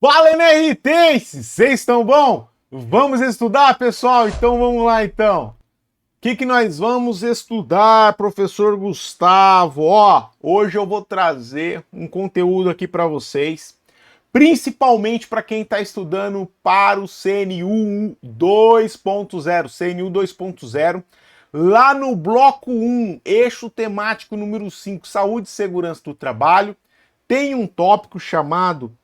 Fala, NRTenses! Vocês estão bom? Vamos estudar, pessoal? Então vamos lá, então. O que nós vamos estudar, professor Gustavo? Hoje eu vou trazer um conteúdo aqui para vocês, principalmente para quem está estudando para o CNU 2.0, CNU 2.0, lá no bloco 1, eixo temático número 5, saúde e segurança do trabalho, tem um tópico chamado...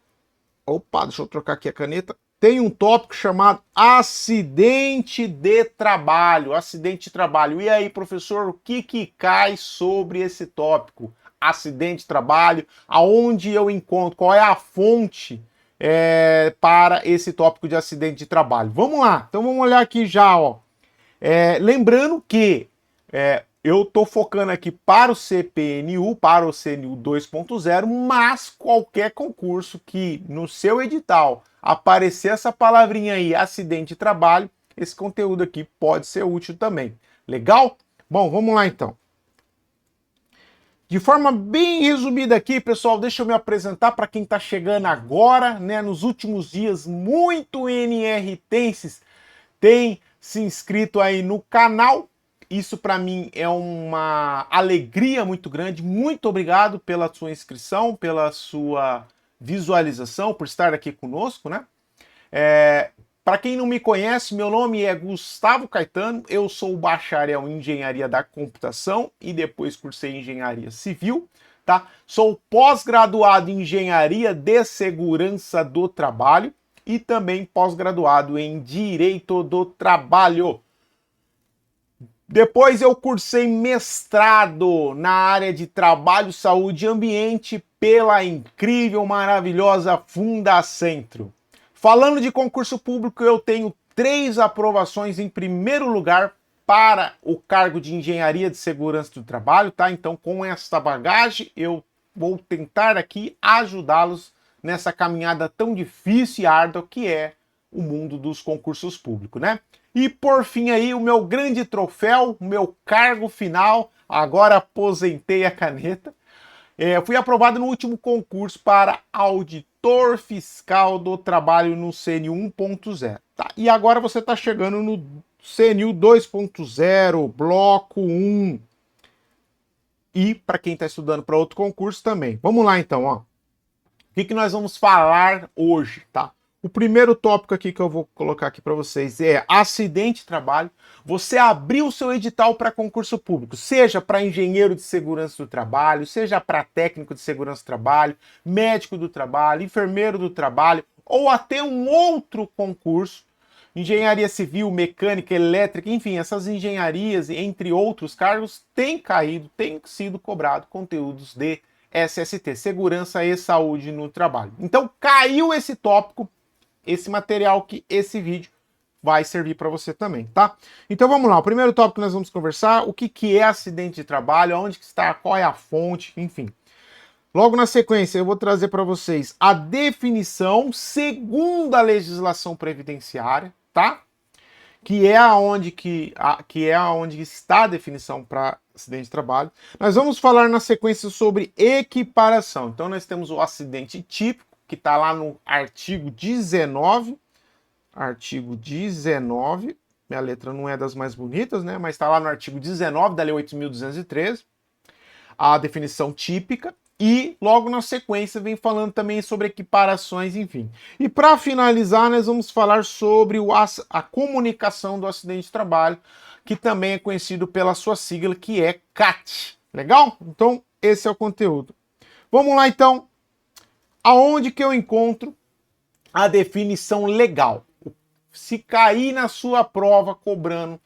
Opa, deixa eu trocar aqui a caneta. Tem um tópico chamado acidente de trabalho. Acidente de trabalho. E aí, professor, o que cai sobre esse tópico? Acidente de trabalho. Aonde eu encontro? Qual é a fonte para esse tópico de acidente de trabalho? Vamos lá. Então vamos olhar aqui já, ó. Lembrando que eu estou focando aqui para o CPNU, para o CNU 2.0, mas qualquer concurso que no seu edital aparecer essa palavrinha aí, acidente de trabalho, esse conteúdo aqui pode ser útil também. Legal? Bom, vamos lá então. De forma bem resumida aqui, pessoal, deixa eu me apresentar para quem está chegando agora, né? Nos últimos dias, muito NRTenses tem se inscrito aí no canal. Isso para mim é uma alegria muito grande. Muito obrigado pela sua inscrição, pela sua visualização, por estar aqui conosco, né? Para quem não me conhece, meu nome é Gustavo Caetano, eu sou bacharel em Engenharia da Computação e depois cursei Engenharia Civil, tá? Sou pós-graduado em Engenharia de Segurança do Trabalho e também pós-graduado em Direito do Trabalho. Depois eu cursei mestrado na área de Trabalho, Saúde e Ambiente pela incrível, maravilhosa Fundacentro. Falando de concurso público, eu tenho 3 aprovações em primeiro lugar para o cargo de Engenharia de Segurança do Trabalho, tá? Então, com esta bagagem, eu vou tentar aqui ajudá-los nessa caminhada tão difícil e árdua que é o mundo dos concursos públicos, né? E por fim aí, o meu grande troféu, o meu cargo final, agora aposentei a caneta, fui aprovado no último concurso para auditor fiscal do trabalho no CNU 1.0. Tá? E agora você está chegando no CNU 2.0, bloco 1. E para quem está estudando para outro concurso também. Vamos lá então, ó. O que nós vamos falar hoje, tá? O primeiro tópico aqui que eu vou colocar aqui para vocês é acidente de trabalho. Você abriu o seu edital para concurso público, seja para engenheiro de segurança do trabalho, seja para técnico de segurança do trabalho, médico do trabalho, enfermeiro do trabalho, ou até um outro concurso, engenharia civil, mecânica, elétrica, enfim, essas engenharias, entre outros cargos, tem sido cobrado conteúdos de SST, Segurança e Saúde no Trabalho. Então, caiu esse tópico, esse material, que esse vídeo vai servir para você também, tá? Então vamos lá, o primeiro tópico que nós vamos conversar, o que é acidente de trabalho, onde que está, qual é a fonte, enfim. Logo na sequência eu vou trazer para vocês a definição segundo a legislação previdenciária, tá? Que é aonde está a definição para acidente de trabalho. Nós vamos falar na sequência sobre equiparação. Então nós temos o acidente típico, que está lá no artigo 19. Artigo 19. Minha letra não é das mais bonitas, né? Mas está lá no artigo 19 da Lei 8.213. A definição típica. E logo na sequência vem falando também sobre equiparações, enfim. E para finalizar, nós vamos falar sobre a comunicação do acidente de trabalho, que também é conhecido pela sua sigla, que é CAT. Legal? Então, esse é o conteúdo. Vamos lá, então. Aonde que eu encontro a definição legal? Se cair na sua prova cobrando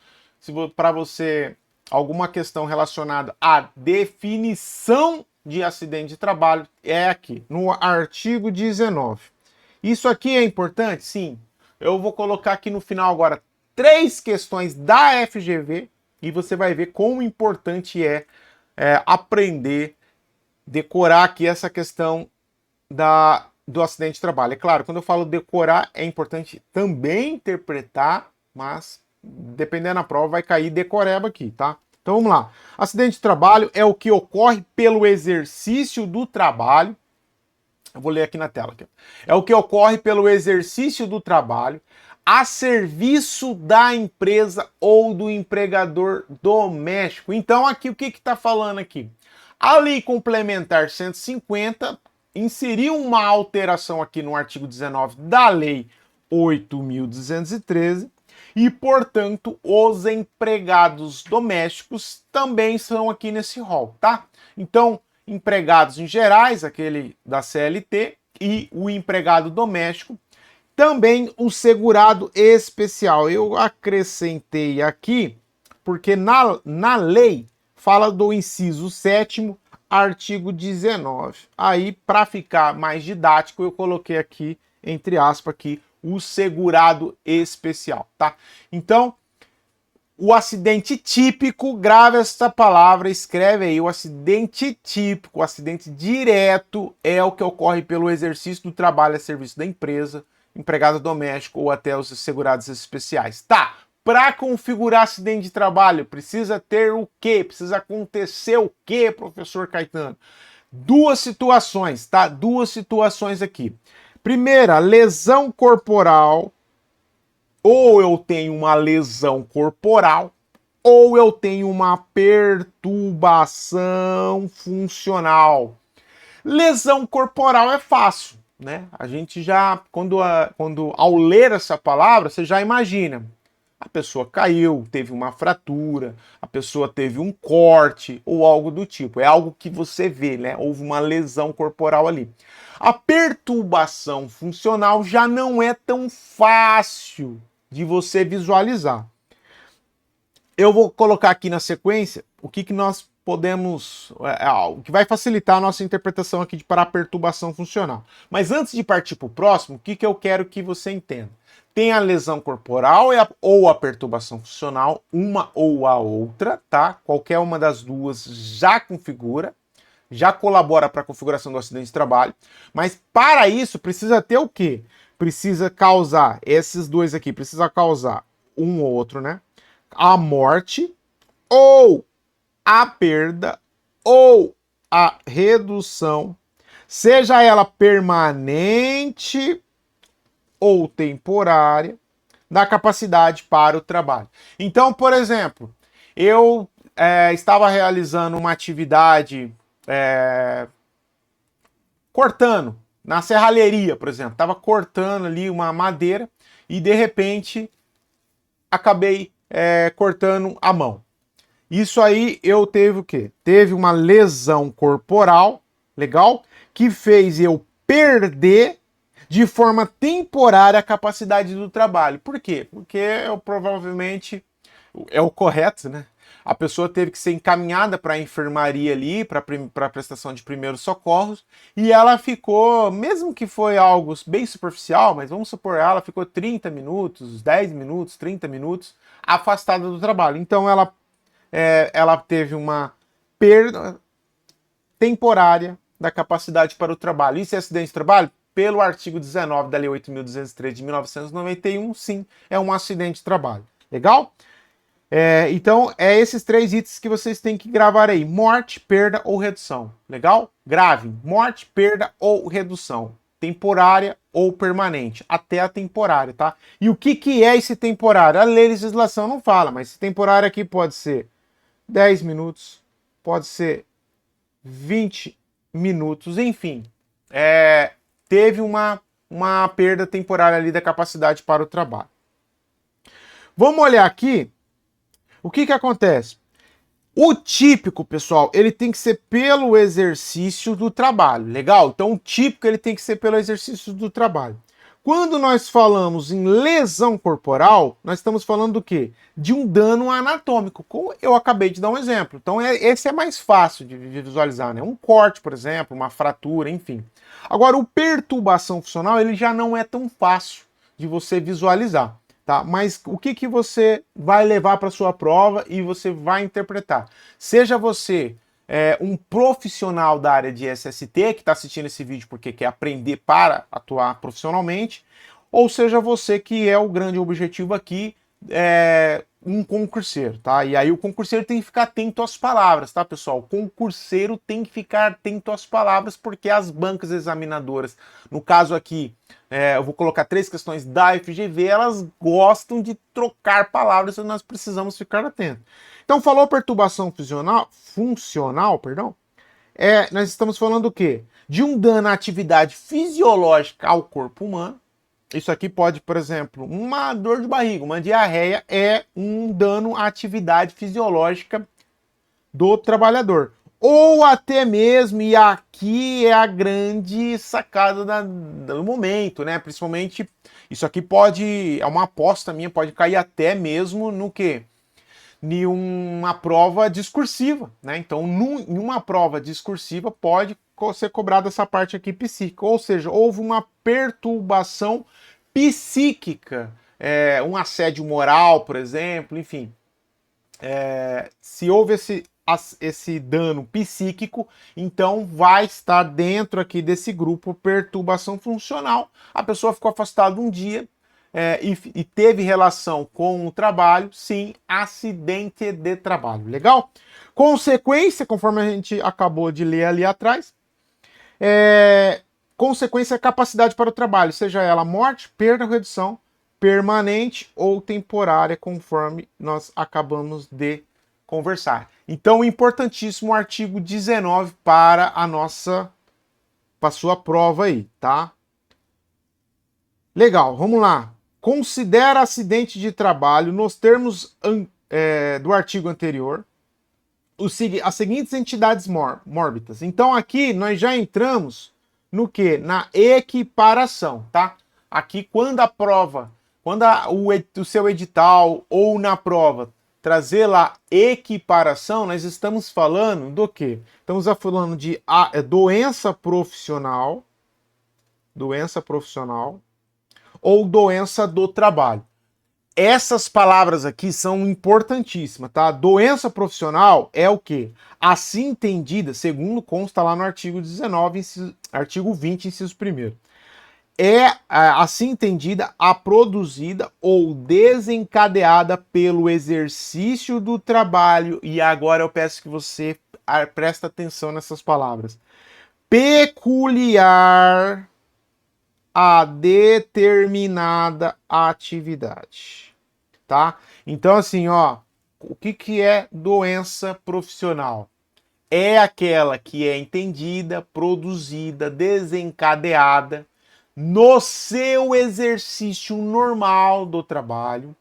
para você alguma questão relacionada à definição de acidente de trabalho, é aqui, no artigo 19. Isso aqui é importante? Sim. Eu vou colocar aqui no final agora 3 questões da FGV e você vai ver como importante é aprender, decorar aqui essa questão do acidente de trabalho. É claro, quando eu falo decorar, é importante também interpretar, mas dependendo da prova vai cair decoreba aqui, tá? Então vamos lá. Acidente de trabalho é o que ocorre pelo exercício do trabalho Eu vou ler aqui na tela. Aqui. É o que ocorre pelo exercício do trabalho a serviço da empresa ou do empregador doméstico. Então, aqui o que está falando aqui? A Lei Complementar 150 inseriu uma alteração aqui no artigo 19 da Lei 8.213 e, portanto, os empregados domésticos também são aqui nesse rol, tá? Então, empregados em gerais, aquele da CLT, e o empregado doméstico, também o segurado especial. Eu acrescentei aqui, porque na lei fala do inciso 7º, artigo 19. Aí, para ficar mais didático, eu coloquei aqui, entre aspas, aqui, o segurado especial, tá? Então, o acidente típico, grave essa palavra, escreve aí, o acidente típico, o acidente direto é o que ocorre pelo exercício do trabalho a serviço da empresa, empregado doméstico ou até os segurados especiais. Tá, para configurar acidente de trabalho, precisa ter o quê? Precisa acontecer o quê, professor Caetano? Duas situações, tá? Duas situações aqui. Primeira, lesão corporal. Ou eu tenho uma lesão corporal, ou eu tenho uma perturbação funcional. Lesão corporal é fácil, né? A gente já, quando ao ler essa palavra, você já imagina. A pessoa caiu, teve uma fratura, a pessoa teve um corte ou algo do tipo. É algo que você vê, né? Houve uma lesão corporal ali. A perturbação funcional já não é tão fácil de você visualizar. Eu vou colocar aqui na sequência o que nós podemos, o que vai facilitar a nossa interpretação aqui para a perturbação funcional. Mas antes de partir para o próximo, o que eu quero que você entenda? Tem a lesão corporal ou a perturbação funcional, uma ou a outra, tá? Qualquer uma das duas já configura, já colabora para a configuração do acidente de trabalho. Mas para isso precisa ter o quê? Precisa causar, esses dois aqui, precisa causar um ou outro, né? A morte, ou a perda, ou a redução, seja ela permanente ou temporária, da capacidade para o trabalho. Então, por exemplo, eu estava realizando uma atividade cortando, na serralheria, por exemplo, estava cortando ali uma madeira e de repente acabei cortando a mão. Isso aí eu teve o quê? Teve uma lesão corporal, legal, que fez eu perder de forma temporária a capacidade do trabalho. Por quê? Porque eu provavelmente é o correto, né? A pessoa teve que ser encaminhada para a enfermaria ali, para a prestação de primeiros socorros, e ela ficou, mesmo que foi algo bem superficial, mas vamos supor, ela ficou 30 minutos, 10 minutos, 30 minutos afastada do trabalho. Então ela teve uma perda temporária da capacidade para o trabalho. Isso é acidente de trabalho? Pelo artigo 19 da Lei 8.203 de 1991, sim, é um acidente de trabalho. Legal? Então, esses três itens que vocês têm que gravar aí. Morte, perda ou redução. Legal? Grave. Morte, perda ou redução. Temporária ou permanente. Até a temporária, tá? E o que é esse temporário? A legislação não fala, mas esse temporário aqui pode ser 10 minutos, pode ser 20 minutos, enfim. Teve uma perda temporária ali da capacidade para o trabalho. Vamos olhar aqui. O que acontece? O típico, pessoal, ele tem que ser pelo exercício do trabalho, legal? Então o típico ele tem que ser pelo exercício do trabalho. Quando nós falamos em lesão corporal, nós estamos falando do quê? De um dano anatômico, como eu acabei de dar um exemplo. Então esse é mais fácil de visualizar, né? Um corte, por exemplo, uma fratura, enfim. Agora, o perturbação funcional, ele já não é tão fácil de você visualizar. Tá? Mas o que você vai levar para sua prova e você vai interpretar? Seja você um profissional da área de SST que está assistindo esse vídeo porque quer aprender para atuar profissionalmente, ou seja você que é o grande objetivo aqui, um concurseiro, tá? E aí o concurseiro tem que ficar atento às palavras, tá, pessoal? O concurseiro tem que ficar atento às palavras, porque as bancas examinadoras, no caso aqui, eu vou colocar 3 questões da FGV, elas gostam de trocar palavras e nós precisamos ficar atentos. Então, falou perturbação funcional, perdão, nós estamos falando do quê? De um dano à atividade fisiológica ao corpo humano. Isso aqui pode, por exemplo, uma dor de barriga, uma diarreia é um dano à atividade fisiológica do trabalhador. Ou até mesmo, e aqui é a grande sacada do momento, né? Principalmente, isso aqui é uma aposta minha, pode cair até mesmo no quê? Em uma prova discursiva, né? Então, em uma prova discursiva pode ser cobrada essa parte aqui psíquica, ou seja, houve uma perturbação psíquica, um assédio moral, por exemplo, enfim. Se houve esse dano psíquico, então vai estar dentro aqui desse grupo perturbação funcional. A pessoa ficou afastada um dia e teve relação com o trabalho, sim, acidente de trabalho. Legal? Consequência, conforme a gente acabou de ler ali atrás, consequência é capacidade para o trabalho, seja ela morte, perda ou redução, permanente ou temporária, conforme nós acabamos de conversar. Então, importantíssimo o artigo 19 para a sua prova aí, tá? Legal, vamos lá. Considera acidente de trabalho, nos termos do artigo anterior, as seguintes entidades mórbidas. Então, aqui nós já entramos no que? Na equiparação, tá? Aqui, quando a prova, o seu edital ou na prova trazer lá equiparação, nós estamos falando do quê? Estamos falando de doença profissional ou doença do trabalho. Essas palavras aqui são importantíssimas, tá? Doença profissional é o quê? Assim entendida, segundo consta lá no artigo 19, artigo 20, inciso 1º. Assim entendida, a produzida ou desencadeada pelo exercício do trabalho, e agora eu peço que você preste atenção nessas palavras, peculiar a determinada atividade, tá? Então, assim, ó, o que é doença profissional? É aquela que é entendida, produzida, desencadeada no seu exercício normal do trabalho,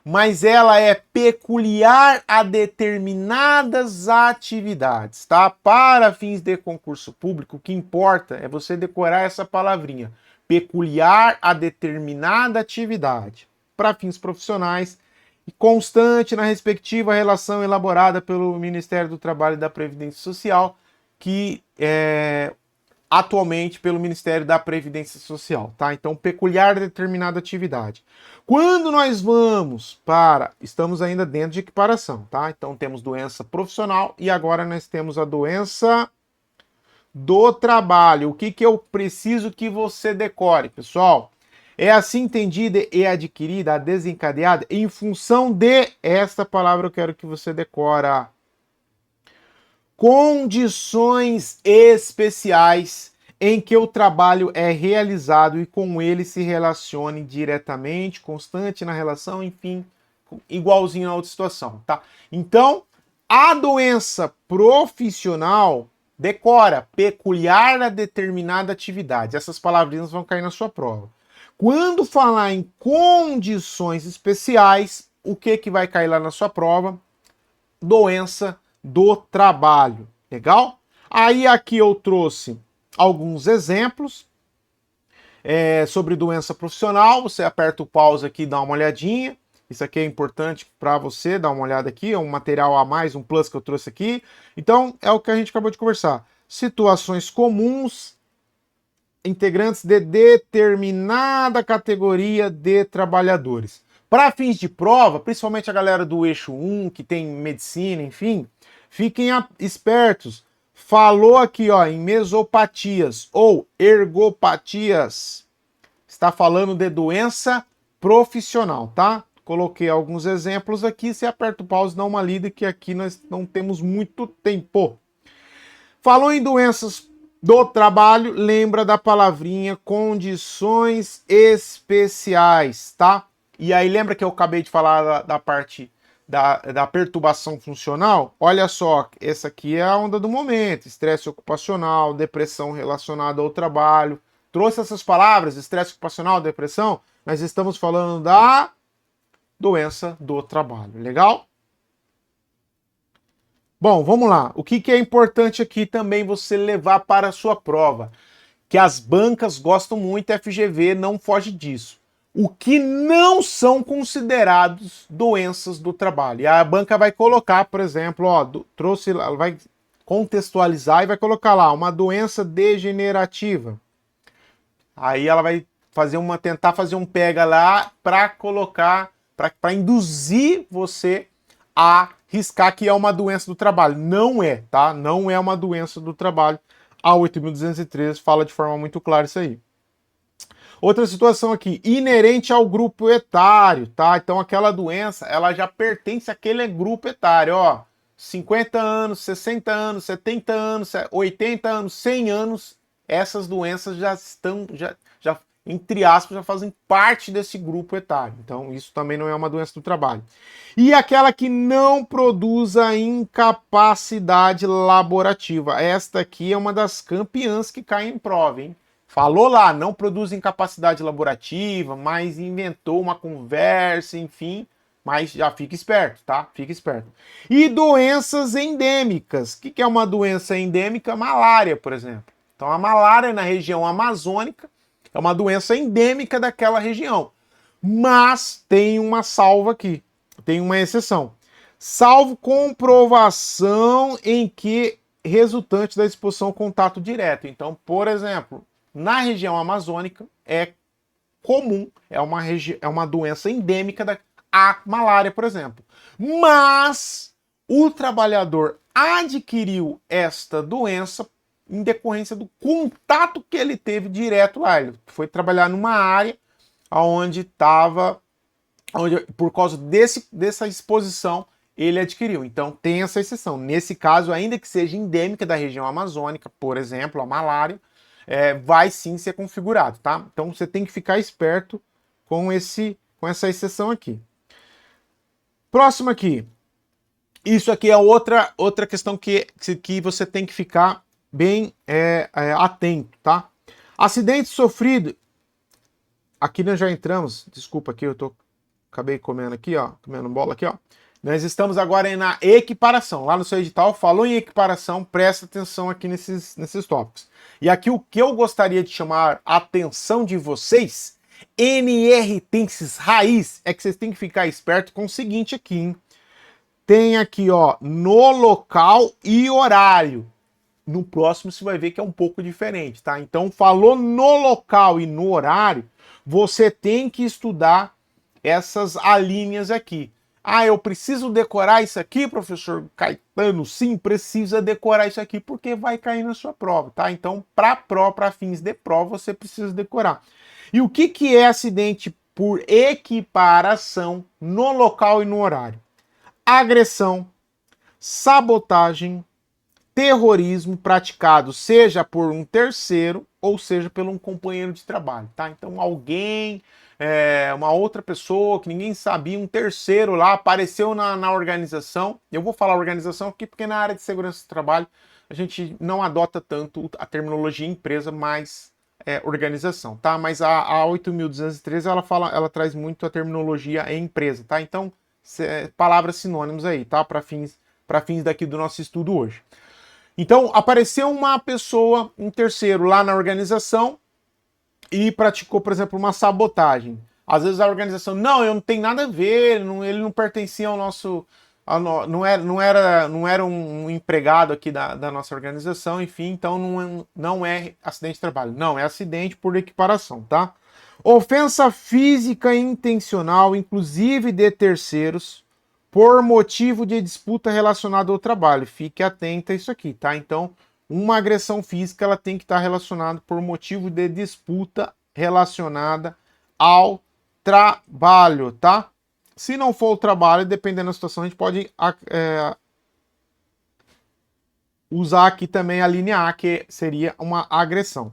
mas ela é peculiar a determinadas atividades, tá? Para fins de concurso público, o que importa é você decorar essa palavrinha, peculiar a determinada atividade. Para fins profissionais, e constante na respectiva relação elaborada pelo Ministério do Trabalho e da Previdência Social, que atualmente pelo Ministério da Previdência Social, tá? Então, peculiar a determinada atividade. Quando nós estamos ainda dentro de equiparação, tá? Então, temos doença profissional e agora nós temos a doença do trabalho. O que eu preciso que você decore, pessoal? É assim entendida e adquirida, desencadeada, em função de esta palavra eu quero que você decora. Condições especiais em que o trabalho é realizado e com ele se relacione diretamente, constante na relação, enfim, igualzinho a outra situação, tá? Então, a doença profissional decora, peculiar a determinada atividade. Essas palavrinhas vão cair na sua prova. Quando falar em condições especiais, o que vai cair lá na sua prova? Doença do trabalho. Legal? Aí aqui eu trouxe alguns exemplos sobre doença profissional. Você aperta o pause aqui e dá uma olhadinha. Isso aqui é importante para você dar uma olhada aqui. É um material a mais, um plus que eu trouxe aqui. Então, é o que a gente acabou de conversar. Situações comuns, integrantes de determinada categoria de trabalhadores. Para fins de prova, principalmente a galera do eixo 1, que tem medicina, enfim, fiquem espertos. Falou aqui, ó, em mesopatias ou ergopatias. Está falando de doença profissional, tá? coloquei alguns exemplos aqui, você aperta o pause, dá uma lida, que aqui nós não temos muito tempo. Falou em doenças do trabalho, lembra da palavrinha condições especiais, tá? E aí lembra que eu acabei de falar da parte da perturbação funcional? Olha só, essa aqui é a onda do momento, estresse ocupacional, depressão relacionada ao trabalho. Trouxe essas palavras, estresse ocupacional, depressão, nós estamos falando da doença do trabalho, legal? Bom, vamos lá. O que é importante aqui também você levar para a sua prova? Que as bancas gostam muito, FGV não foge disso. O que não são considerados doenças do trabalho. E a banca vai colocar, por exemplo, ó, trouxe, vai contextualizar e vai colocar lá uma doença degenerativa. Aí ela vai fazer tentar fazer um pega lá para colocar, para induzir você a riscar que é uma doença do trabalho. Não é, tá? Não é uma doença do trabalho. A 8.213 fala de forma muito clara isso aí. Outra situação aqui, inerente ao grupo etário, tá? Então aquela doença, ela já pertence àquele grupo etário, ó. 50 anos, 60 anos, 70 anos, 80 anos, 100 anos, essas doenças já estão, já entre aspas, já fazem parte desse grupo etário. Então isso também não é uma doença do trabalho. E aquela que não produz a incapacidade laborativa. Esta aqui é uma das campeãs que cai em prova, hein? Falou lá, não produz incapacidade laborativa, mas inventou uma conversa, enfim, mas já fica esperto, tá? Fica esperto. E doenças endêmicas. O que é uma doença endêmica? Malária, por exemplo. Então a malária na região amazônica é uma doença endêmica daquela região. Mas tem uma salva aqui, tem uma exceção. Salvo comprovação em que resultante da exposição ao contato direto. Então, por exemplo, na região amazônica é comum, é uma doença endêmica da malária, por exemplo. Mas o trabalhador adquiriu esta doença em decorrência do contato que ele teve direto lá. Ele foi trabalhar numa área onde estava, por causa dessa exposição, ele adquiriu. Então tem essa exceção. Nesse caso, ainda que seja endêmica da região amazônica, por exemplo, a malária, vai sim ser configurado, tá? Então você tem que ficar esperto com essa exceção aqui. Próximo aqui. Isso aqui é outra questão que você tem que ficar bem atento, tá? Acidente sofrido. Aqui nós já entramos, desculpa aqui, acabei comendo aqui, ó, comendo bola aqui, ó. Nós estamos agora na equiparação. Lá no seu edital falou em equiparação, presta atenção aqui nesses tópicos. E aqui o que eu gostaria de chamar a atenção de vocês, NRTenses raiz, é que vocês têm que ficar esperto com o seguinte aqui, hein? Tem aqui, ó, no local e horário. No próximo você vai ver que é um pouco diferente, tá? Então, falou no local e no horário, você tem que estudar essas alíneas aqui. Ah, eu preciso decorar isso aqui, professor Caetano? Sim, precisa decorar isso aqui, porque vai cair na sua prova, tá? Então, para fins de prova, você precisa decorar. E o que é acidente por equiparação no local e no horário? Agressão, sabotagem, terrorismo praticado seja por um terceiro ou seja por um companheiro de trabalho, tá? Então alguém, uma outra pessoa que ninguém sabia, um terceiro lá apareceu na organização. Eu vou falar organização aqui porque na área de segurança do trabalho a gente não adota tanto a terminologia empresa, mas organização, tá? Mas a 8.213 ela traz muito a terminologia empresa, tá? Então palavras sinônimos aí, tá? Para fins daqui do nosso estudo hoje. Então, apareceu uma pessoa, um terceiro lá na organização e praticou, por exemplo, uma sabotagem. Às vezes a organização, não, eu não tenho nada a ver, ele não pertencia ao nosso... não era um empregado aqui da nossa organização, enfim, então não é acidente de trabalho. Não, é acidente por equiparação, tá? Ofensa física intencional, inclusive de terceiros, por motivo de disputa relacionada ao trabalho. Fique atento a isso aqui, tá? Então, uma agressão física ela tem que estar relacionada por motivo de disputa relacionada ao trabalho, tá? Se não for o trabalho, dependendo da situação, a gente pode usar aqui também a linha A, que seria uma agressão.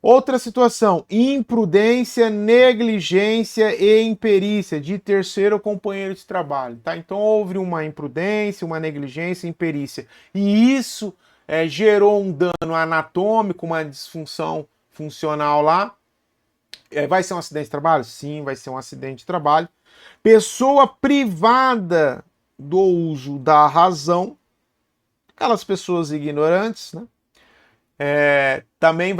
Outra situação, imprudência, negligência e imperícia de terceiro companheiro de trabalho, tá? Então houve uma imprudência, uma negligência, imperícia, e isso gerou um dano anatômico, uma disfunção funcional lá. Vai ser um acidente de trabalho? Sim, vai ser um acidente de trabalho. Pessoa privada do uso da razão, aquelas pessoas ignorantes, né? Também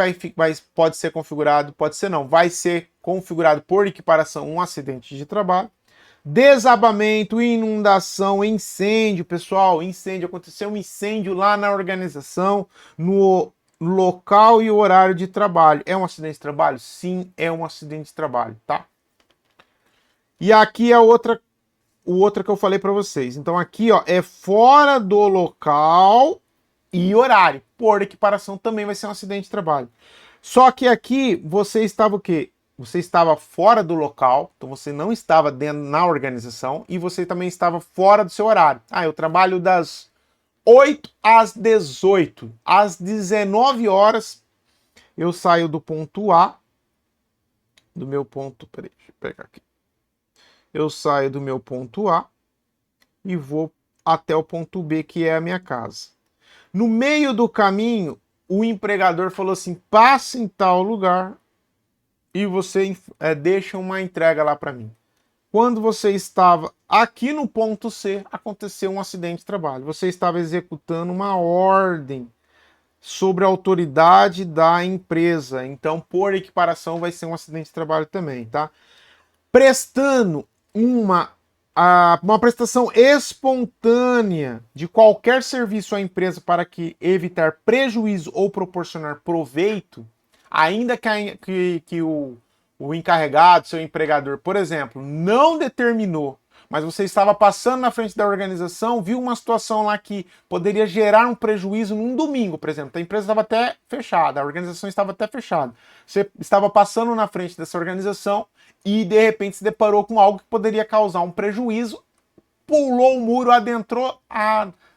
pode ser configurado, pode ser não, vai ser configurado por equiparação um acidente de trabalho. Desabamento, inundação, incêndio, pessoal, incêndio, aconteceu um incêndio lá na organização, no local e horário de trabalho. É um acidente de trabalho? Sim, é um acidente de trabalho, tá? E aqui é o outro que eu falei para vocês. Então aqui, ó, é fora do local e horário. Por equiparação também vai ser um acidente de trabalho. Só que aqui você estava o quê? Você estava fora do local, então você não estava dentro na organização e você também estava fora do seu horário. Eu trabalho das 8 às 18. Às 19 horas eu saio do ponto A, do meu ponto, peraí, deixa eu pegar aqui. Eu saio do meu ponto A e vou até o ponto B, que é a minha casa. No meio do caminho, o empregador falou assim: passe em tal lugar e você deixa uma entrega lá para mim. Quando você estava aqui no ponto C, aconteceu um acidente de trabalho. Você estava executando uma ordem sobre a autoridade da empresa. Então, por equiparação, vai ser um acidente de trabalho também, tá? Prestando uma prestação espontânea de qualquer serviço à empresa para evitar prejuízo ou proporcionar proveito, ainda que o encarregado, seu empregador, por exemplo, não determinou, mas você estava passando na frente da organização, viu uma situação lá que poderia gerar um prejuízo num domingo, por exemplo. A empresa estava até fechada, a organização estava até fechada. Você estava passando na frente dessa organização e de repente se deparou com algo que poderia causar um prejuízo, pulou o muro, adentrou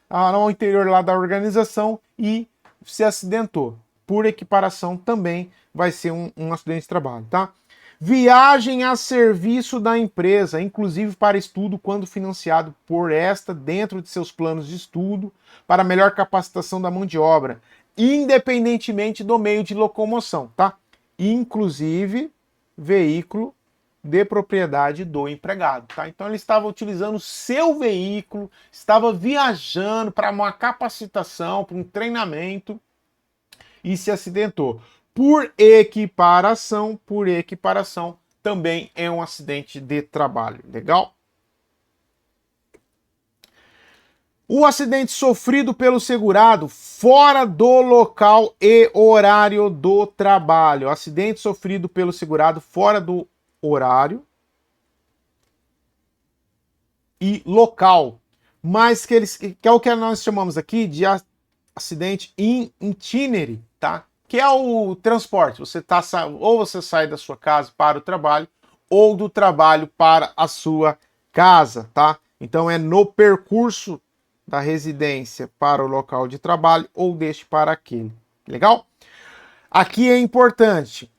ao interior lá da organização e se acidentou. Por equiparação também vai ser um acidente de trabalho, tá? Viagem a serviço da empresa, inclusive para estudo, quando financiado por esta dentro de seus planos de estudo, para melhor capacitação da mão de obra, independentemente do meio de locomoção, tá? Inclusive veículo de propriedade do empregado, tá? Então ele estava utilizando o seu veículo, estava viajando para uma capacitação, para um treinamento e se acidentou. Por equiparação, também é um acidente de trabalho, legal? O acidente sofrido pelo segurado fora do local e horário do trabalho. Acidente sofrido pelo segurado fora do horário e local, mas que é o que nós chamamos aqui de acidente in itinere, tá? Que é o transporte. Ou você sai da sua casa para o trabalho, ou do trabalho para a sua casa, tá? Então é no percurso da residência para o local de trabalho ou deste para aquele. Legal? Aqui é importante.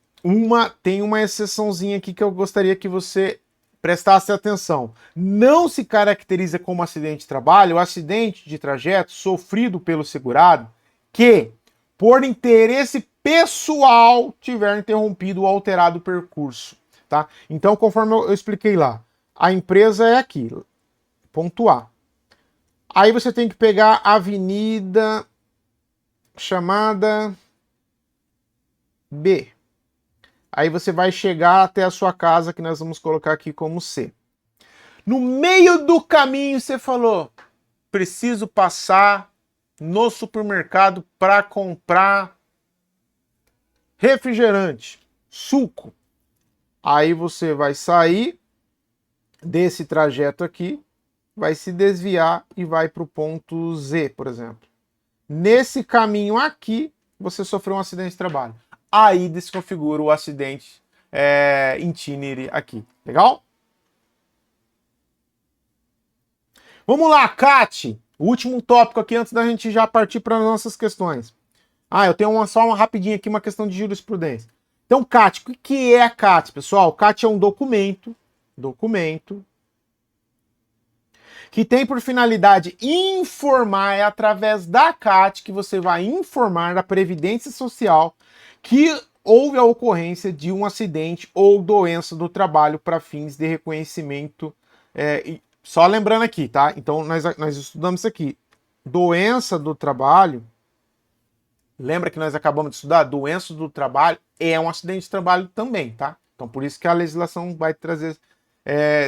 Tem uma exceçãozinha aqui que eu gostaria que você prestasse atenção. Não se caracteriza como acidente de trabalho o acidente de trajeto sofrido pelo segurado que, por interesse pessoal, tiver interrompido ou alterado o percurso, tá? Então, conforme eu expliquei lá, a empresa é aqui, ponto A. Aí você tem que pegar a avenida chamada B. Aí você vai chegar até a sua casa, que nós vamos colocar aqui como C. No meio do caminho você falou: preciso passar no supermercado para comprar refrigerante, suco. Aí você vai sair desse trajeto aqui, vai se desviar e vai para o ponto Z, por exemplo. Nesse caminho aqui, você sofreu um acidente de trabalho. Aí desconfigura o acidente itinere aqui. Legal? Vamos lá, Cat. O último tópico aqui antes da gente já partir para as nossas questões. Eu tenho só uma rapidinha aqui, uma questão de jurisprudência. Então, Cat, o que é a Cat, pessoal? Cat é um documento que tem por finalidade informar, é através da Cat que você vai informar da Previdência Social que houve a ocorrência de um acidente ou doença do trabalho para fins de reconhecimento. Só lembrando aqui, tá? Então, nós estudamos isso aqui. Doença do trabalho, lembra que nós acabamos de estudar? Doença do trabalho é um acidente de trabalho também, tá? Então, por isso que a legislação vai trazer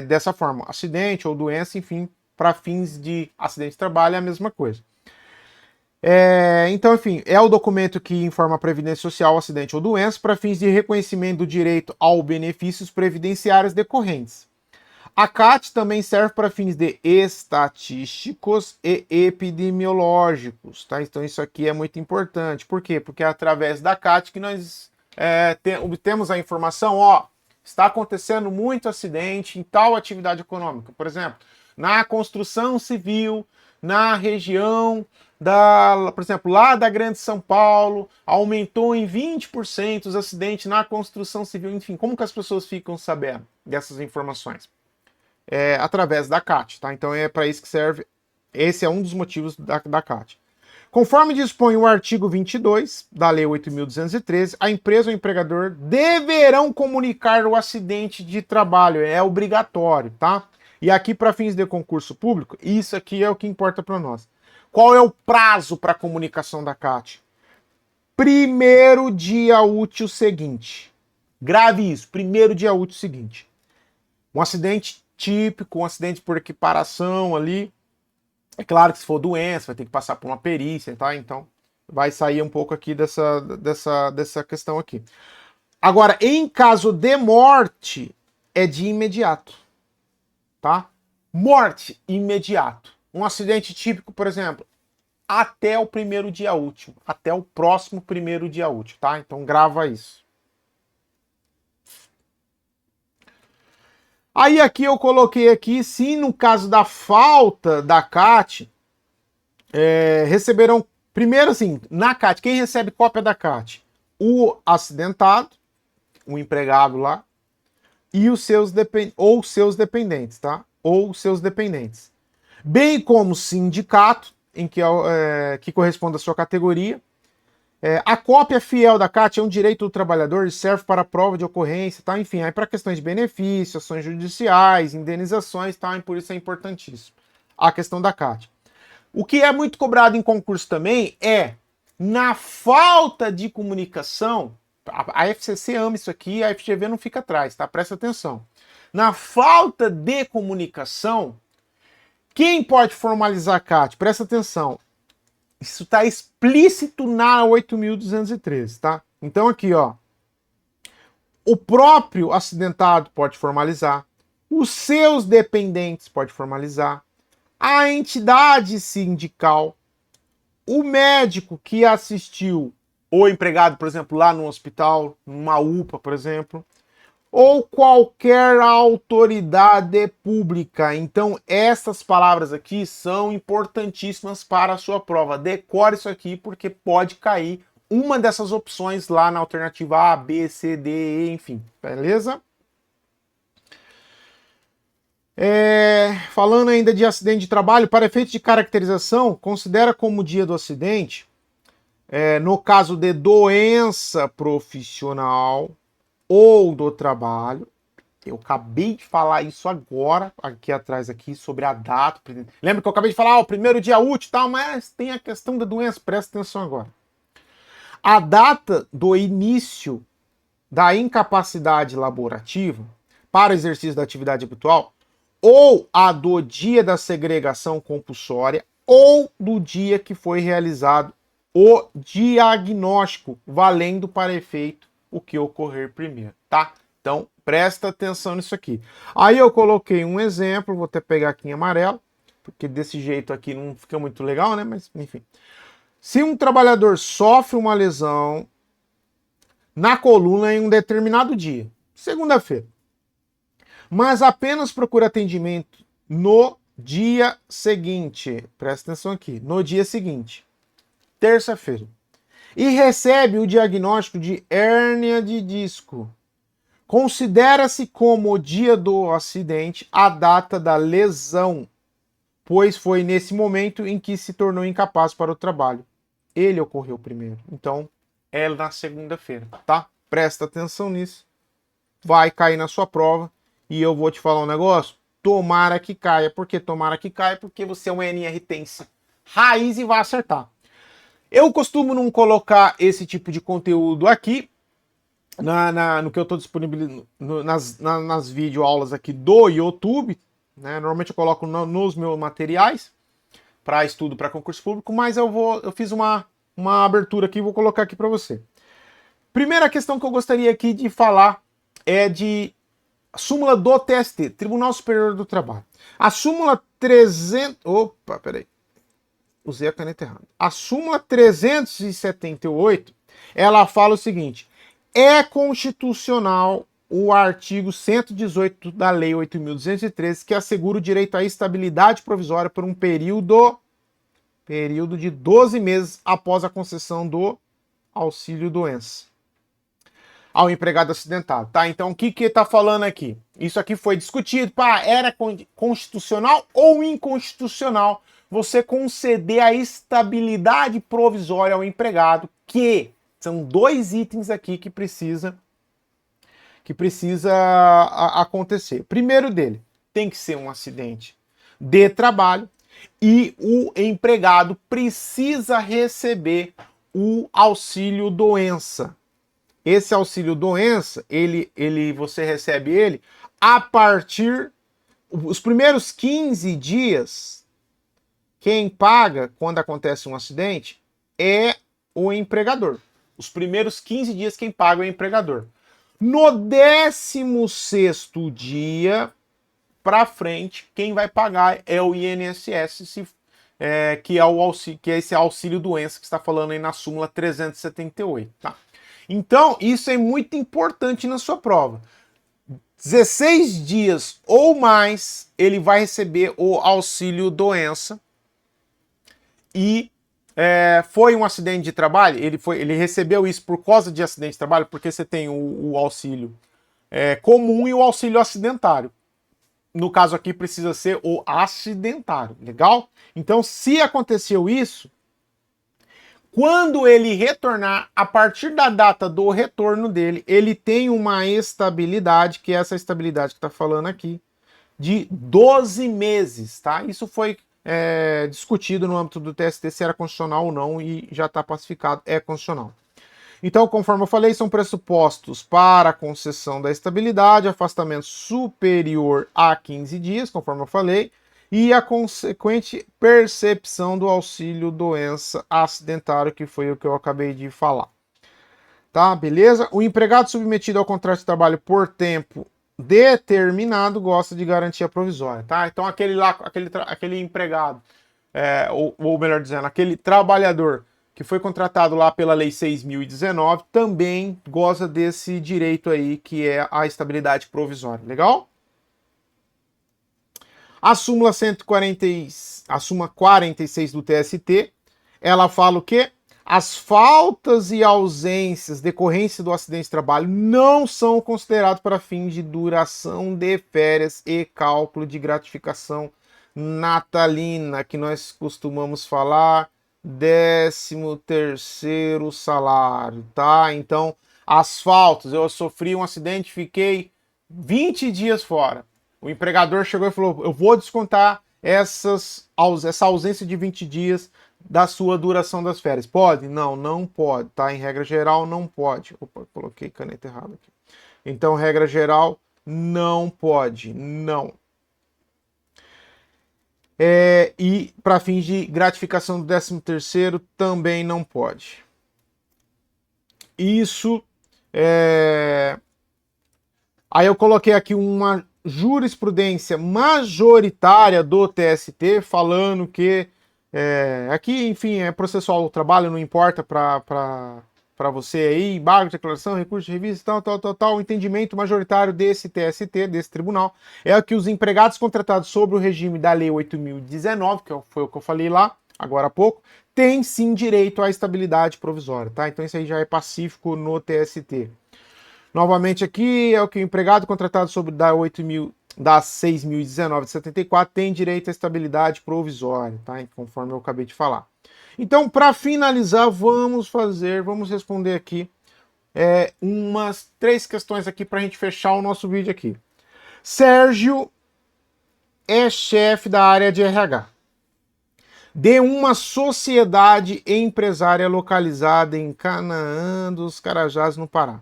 dessa forma. Acidente ou doença, enfim, para fins de acidente de trabalho é a mesma coisa. Então, enfim, é o documento que informa a Previdência Social, acidente ou doença, para fins de reconhecimento do direito ao benefícios previdenciários decorrentes. A CAT também serve para fins de estatísticos e epidemiológicos, tá? Então isso aqui é muito importante. Por quê? Porque é através da CAT que nós obtemos a informação, está acontecendo muito acidente em tal atividade econômica. Por exemplo, na construção civil, na região por exemplo, lá da Grande São Paulo, aumentou em 20% os acidentes na construção civil. Enfim, como que as pessoas ficam sabendo dessas informações? Através da CAT, tá? Então é para isso que serve. Esse é um dos motivos da CAT. Conforme dispõe o artigo 22 da Lei 8.213, a empresa ou o empregador deverão comunicar o acidente de trabalho. É obrigatório, tá? E aqui, para fins de concurso público, isso aqui é o que importa para nós. Qual é o prazo para a comunicação da CAT? Primeiro dia útil seguinte. Grave isso, primeiro dia útil seguinte. Um acidente típico, um acidente por equiparação ali. É claro que se for doença, vai ter que passar por uma perícia, tá? Então, vai sair um pouco aqui dessa questão aqui. Agora, em caso de morte, é de imediato, tá? Morte, imediato. Um acidente típico, por exemplo, até o primeiro dia útil, até o próximo primeiro dia útil, tá? Então, grava isso. Aí aqui eu coloquei aqui, se no caso da falta da CAT, receberão, primeiro assim, na CAT, quem recebe cópia da CAT? O acidentado, o empregado lá, e os seus dependentes, tá? Ou seus dependentes. Bem como o sindicato, que corresponde à sua categoria. A cópia fiel da CAT é um direito do trabalhador e serve para prova de ocorrência, tá? Enfim, aí para questões de benefícios, ações judiciais, indenizações, tá? E por isso é importantíssimo a questão da CAT. O que é muito cobrado em concurso também é, na falta de comunicação, a FCC ama isso aqui, a FGV não fica atrás, tá? Presta atenção. Na falta de comunicação, quem pode formalizar a CAT? Presta atenção. Isso está explícito na 8.213, tá? Então aqui, ó. O próprio acidentado pode formalizar. Os seus dependentes pode formalizar. A entidade sindical. O médico que assistiu o empregado, por exemplo, lá no hospital, numa UPA, por exemplo. Ou qualquer autoridade pública. Então, essas palavras aqui são importantíssimas para a sua prova. Decore isso aqui, porque pode cair uma dessas opções lá na alternativa A, B, C, D, E, enfim. Beleza? Falando ainda de acidente de trabalho, para efeito de caracterização, considera como dia do acidente, no caso de doença profissional, ou do trabalho. Eu acabei de falar isso agora, aqui atrás, aqui, sobre a data. Lembra que eu acabei de falar, o primeiro dia útil e tal, mas tem a questão da doença, presta atenção agora. A data do início da incapacidade laborativa para exercício da atividade habitual, ou a do dia da segregação compulsória, ou do dia que foi realizado o diagnóstico, valendo para efeito o que ocorrer primeiro, tá? Então, presta atenção nisso aqui. Aí eu coloquei um exemplo, vou até pegar aqui em amarelo, porque desse jeito aqui não fica muito legal, né? Mas, enfim. Se um trabalhador sofre uma lesão na coluna em um determinado dia, segunda-feira, mas apenas procura atendimento no dia seguinte, presta atenção aqui, no dia seguinte, terça-feira, e recebe o diagnóstico de hérnia de disco, considera-se como o dia do acidente a data da lesão, pois foi nesse momento em que se tornou incapaz para o trabalho. Ele ocorreu primeiro, então é na segunda-feira, tá? Presta atenção nisso, vai cair na sua prova e eu vou te falar um negócio. Tomara que caia. Por que tomara que caia? Porque você é um NRTense raiz e vai acertar. Eu costumo não colocar esse tipo de conteúdo aqui no que eu estou disponibilizando nas videoaulas aqui do YouTube. Né? Normalmente eu coloco nos meus materiais para estudo para concurso público, mas eu fiz uma abertura aqui e vou colocar aqui para você. Primeira questão que eu gostaria aqui de falar é de súmula do TST, Tribunal Superior do Trabalho. A súmula 300... Opa, peraí. Usei a caneta errada. A súmula 378, ela fala o seguinte: é constitucional o artigo 118 da Lei 8.213, que assegura o direito à estabilidade provisória por um período de 12 meses após a concessão do auxílio-doença ao empregado acidentado, tá? Então, o que tá falando aqui? Isso aqui foi discutido, era constitucional ou inconstitucional você conceder a estabilidade provisória ao empregado, que são dois itens aqui que precisa acontecer. Primeiro dele, tem que ser um acidente de trabalho e o empregado precisa receber o auxílio-doença. Esse auxílio-doença, você recebe ele a partir os primeiros 15 dias. Quem paga quando acontece um acidente é o empregador. Os primeiros 15 dias quem paga é o empregador. No 16º dia para frente, quem vai pagar é o INSS, que é esse auxílio-doença que está falando aí na súmula 378, tá? Então, isso é muito importante na sua prova. 16 dias ou mais, ele vai receber o auxílio-doença. E foi um acidente de trabalho, ele recebeu isso por causa de acidente de trabalho, porque você tem o auxílio comum e o auxílio acidentário. No caso aqui, precisa ser o acidentário, legal? Então, se aconteceu isso, quando ele retornar, a partir da data do retorno dele, ele tem uma estabilidade, que é essa estabilidade que está falando aqui, de 12 meses, tá? Isso foi discutido no âmbito do TST se era constitucional ou não, e já está pacificado, é constitucional. Então, conforme eu falei, são pressupostos para a concessão da estabilidade, afastamento superior a 15 dias, conforme eu falei, e a consequente percepção do auxílio-doença acidentário, que foi o que eu acabei de falar. Tá, beleza? O empregado submetido ao contrato de trabalho por tempo determinado gosta de garantia provisória, tá? Então, aquele empregado, ou melhor dizendo, aquele trabalhador que foi contratado lá pela Lei 6.019, também goza desse direito aí, que é a estabilidade provisória, legal? A súmula 46 do TST, ela fala o quê? As faltas e ausências decorrência do acidente de trabalho não são considerados para fim de duração de férias e cálculo de gratificação natalina, que nós costumamos falar 13º salário, tá? Então, as faltas, eu sofri um acidente, fiquei 20 dias fora. O empregador chegou e falou: eu vou descontar essa ausência de 20 dias da sua duração das férias. Pode? Não, não pode, tá? Em regra geral, não pode. Opa, coloquei caneta errada aqui. Então, regra geral, não pode, não. E para fins de gratificação do 13º também não pode. Isso Aí eu coloquei aqui uma jurisprudência majoritária do TST falando que aqui, enfim, é processual o trabalho, não importa para para você aí, embargo, declaração, recurso de revista, tal. O entendimento majoritário desse TST, desse tribunal, é que os empregados contratados sobre o regime da Lei 8.019, que foi o que eu falei lá, agora há pouco, têm sim direito à estabilidade provisória, tá? Então isso aí já é pacífico no TST. Novamente aqui, é o que o empregado contratado sobre da 6.019 de 74 tem direito à estabilidade provisória, tá? Conforme eu acabei de falar. Então, para finalizar, vamos responder aqui umas 3 questões aqui para a gente fechar o nosso vídeo aqui. Sérgio é chefe da área de RH de uma sociedade empresária localizada em Canaã dos Carajás, no Pará.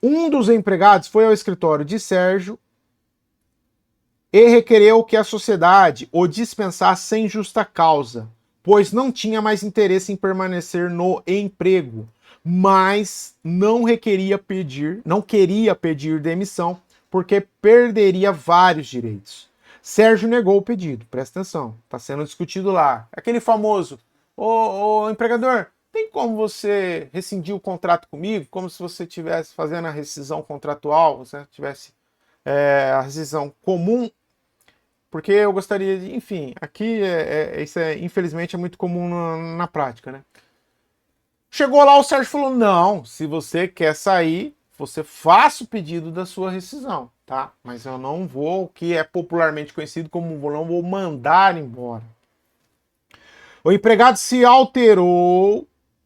Um dos empregados foi ao escritório de Sérgio e requereu que a sociedade o dispensasse sem justa causa, pois não tinha mais interesse em permanecer no emprego, mas não queria pedir demissão, porque perderia vários direitos. Sérgio negou o pedido, presta atenção, está sendo discutido lá. Aquele famoso, ô empregador, tem como você rescindir o contrato comigo, como se você estivesse fazendo a rescisão contratual, você tivesse a rescisão comum, porque eu gostaria de, enfim, aqui isso infelizmente é muito comum na prática, né? Chegou lá, o Sérgio falou, não, se você quer sair, você faça o pedido da sua rescisão, tá? Mas eu não vou, o que é popularmente conhecido como não vou mandar embora. O empregado se alterou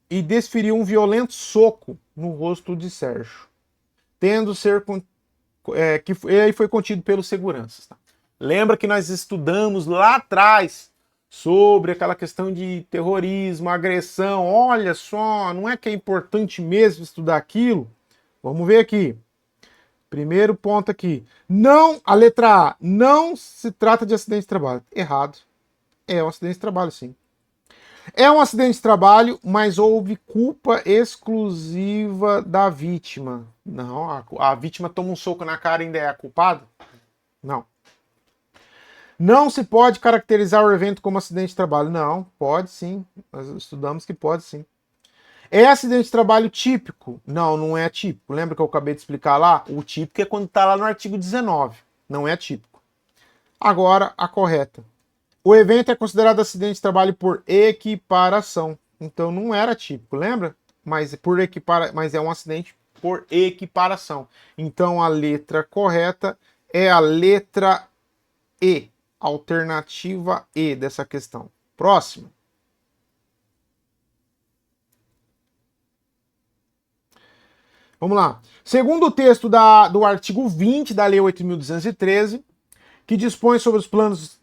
e desferiu um violento soco no rosto de Sérgio, que ele foi contido pelos seguranças, tá? Lembra que nós estudamos lá atrás sobre aquela questão de terrorismo, agressão. Olha só, não é que é importante mesmo estudar aquilo? Vamos ver aqui. Primeiro ponto aqui. Não, a letra A, não se trata de acidente de trabalho. Errado. É um acidente de trabalho, sim. É um acidente de trabalho, mas houve culpa exclusiva da vítima. Não, a vítima toma um soco na cara e ainda é a culpada? Não. Não se pode caracterizar o evento como acidente de trabalho. Não, pode sim. Nós estudamos que pode sim. É acidente de trabalho típico? Não, não é típico. Lembra que eu acabei de explicar lá? O típico é quando está lá no artigo 19. Não é típico. Agora, a correta. O evento é considerado acidente de trabalho por equiparação. Então não era típico, lembra? Mas é um acidente por equiparação. Então a letra correta é a letra E. Alternativa E dessa questão. Próximo. Vamos lá. Segundo o texto do artigo 20 da Lei 8.213, que dispõe sobre os planos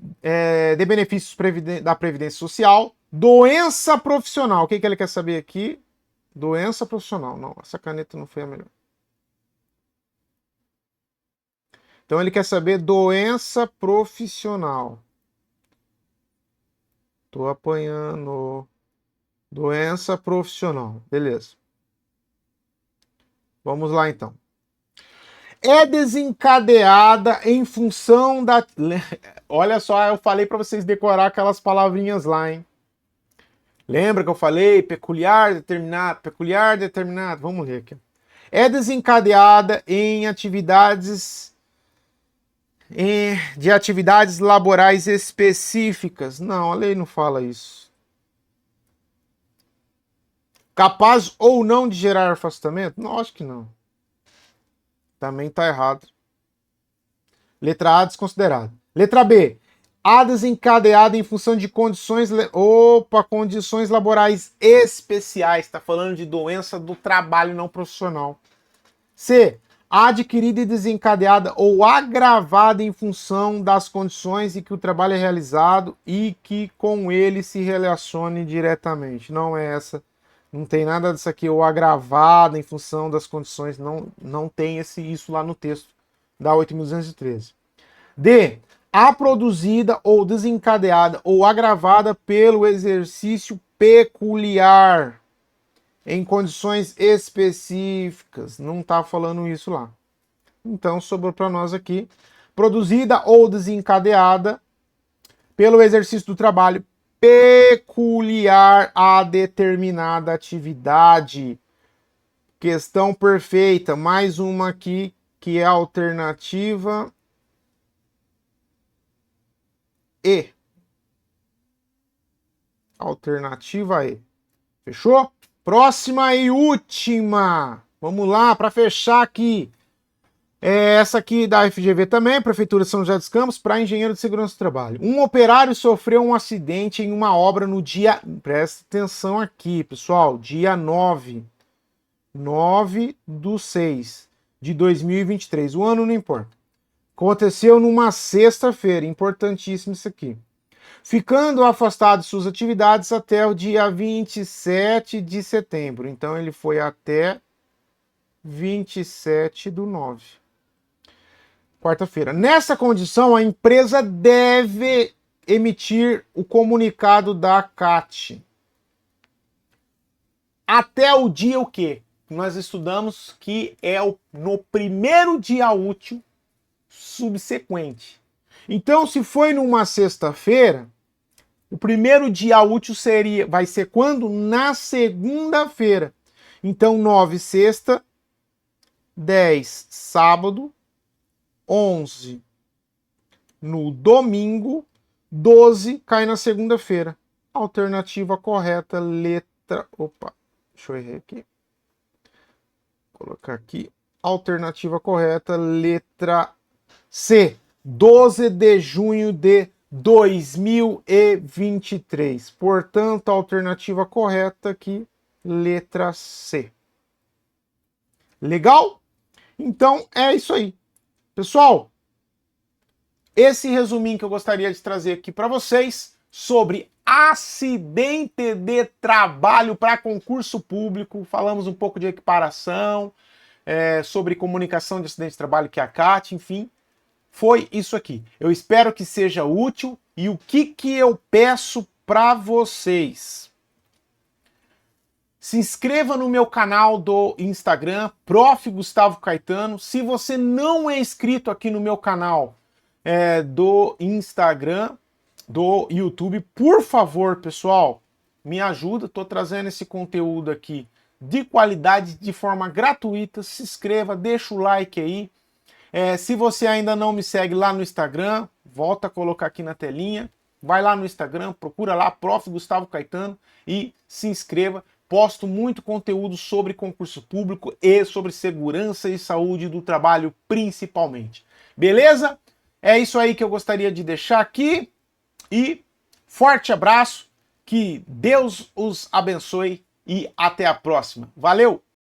de benefícios da Previdência Social, doença profissional. O que ele quer saber aqui? Doença profissional. Não, essa caneta não foi a melhor. Então ele quer saber doença profissional. Tô apanhando. Doença profissional. Beleza. Vamos lá então. É desencadeada em função da... Olha só, eu falei para vocês decorar aquelas palavrinhas lá, hein? Lembra que eu falei peculiar, determinado? Vamos ler aqui. É desencadeada em atividades de atividades laborais específicas. Não, a lei não fala isso. Capaz ou não de gerar afastamento? Não, acho que não. Também está errado. Letra A, desconsiderado. Letra B. A desencadeada em função de condições laborais especiais. Está falando de doença do trabalho não profissional. C. Adquirida e desencadeada ou agravada em função das condições em que o trabalho é realizado e que com ele se relacione diretamente. Não é essa. Não tem nada disso aqui, ou agravada em função das condições. Não tem isso lá no texto da 8.213. D. A produzida ou desencadeada ou agravada pelo exercício peculiar em condições específicas. Não está falando isso lá. Então, sobrou para nós aqui. Produzida ou desencadeada pelo exercício do trabalho peculiar a determinada atividade. Questão perfeita. Mais uma aqui que é a alternativa E. Alternativa E. Fechou? Próxima e última. Vamos lá, para fechar aqui. Essa aqui da FGV também, Prefeitura de São José dos Campos, para engenheiro de segurança do trabalho. Um operário sofreu um acidente em uma obra no dia... Presta atenção aqui, pessoal. Dia 9/6 de 2023. O ano não importa. Aconteceu numa sexta-feira. Importantíssimo isso aqui. Ficando afastado de suas atividades até o dia 27 de setembro. Então ele foi até 27/9. Quarta-feira. Nessa condição, a empresa deve emitir o comunicado da CAT. Até o dia o quê? Nós estudamos que é no primeiro dia útil subsequente. Então, se foi numa sexta-feira, o primeiro dia útil vai ser quando? Na segunda-feira. Então, 9 sexta, 10 sábado, 11 no domingo, 12 cai na segunda-feira. Alternativa correta, letra... Opa, deixa eu errar aqui. Vou colocar aqui. Alternativa correta, letra C. 12 de junho de 2023. Portanto, a alternativa correta aqui, letra C. Legal? Então, é isso aí. Pessoal, esse resuminho que eu gostaria de trazer aqui para vocês sobre acidente de trabalho para concurso público. Falamos um pouco de equiparação, sobre comunicação de acidente de trabalho, que é a CAT, enfim. Foi isso aqui. Eu espero que seja útil. E o que eu peço para vocês? Se inscreva no meu canal do Instagram, Prof. Gustavo Caetano. Se você não é inscrito aqui no meu canal do Instagram, do YouTube, por favor, pessoal, me ajuda. Estou trazendo esse conteúdo aqui de qualidade, de forma gratuita. Se inscreva, deixa o like aí. Se você ainda não me segue lá no Instagram, volta a colocar aqui na telinha. Vai lá no Instagram, procura lá, Prof. Gustavo Caetano e se inscreva. Posto muito conteúdo sobre concurso público e sobre segurança e saúde do trabalho, principalmente. Beleza? É isso aí que eu gostaria de deixar aqui. E forte abraço, que Deus os abençoe e até a próxima. Valeu!